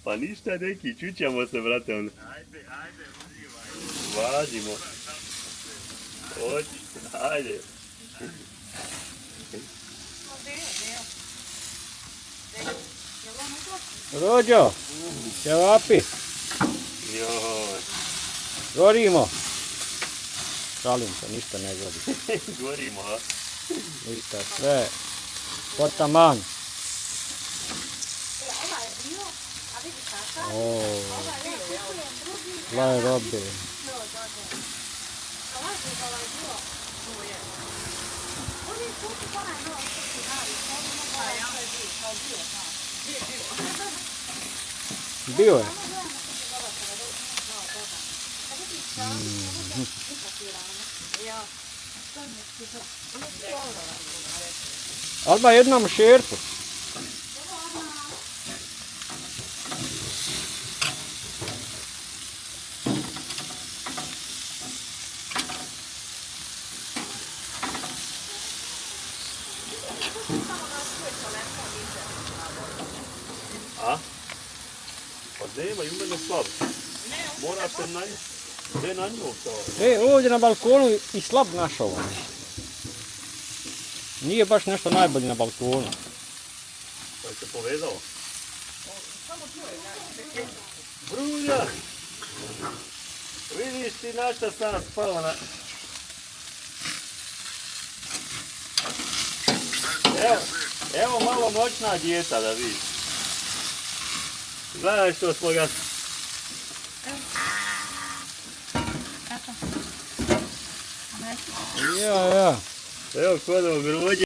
Pa ništa neki, čućemo se, brate. Ajde, uživaj. Vađimo. Hoći, ajde. Rođo, ćevapi, Joj, gorimo. Šalim se, ništa ne gori. gorimo, a? Ništa, sve potaman. Gledaj robe. Bio je. Alba jednom šerpu. A? Pa nema, i u mene slab. Mora se na nju. Gdje na nju to? Ovdje na balkonu i slab našao. Nije baš nešto najbolje na balkonu. Pa je se povezao? Brulja! Vidiš ti na šta sam spao na... Evo malo noćna djeta da vidiš. Gledaj što smo ga... Ja. Evo kod ovog grođe.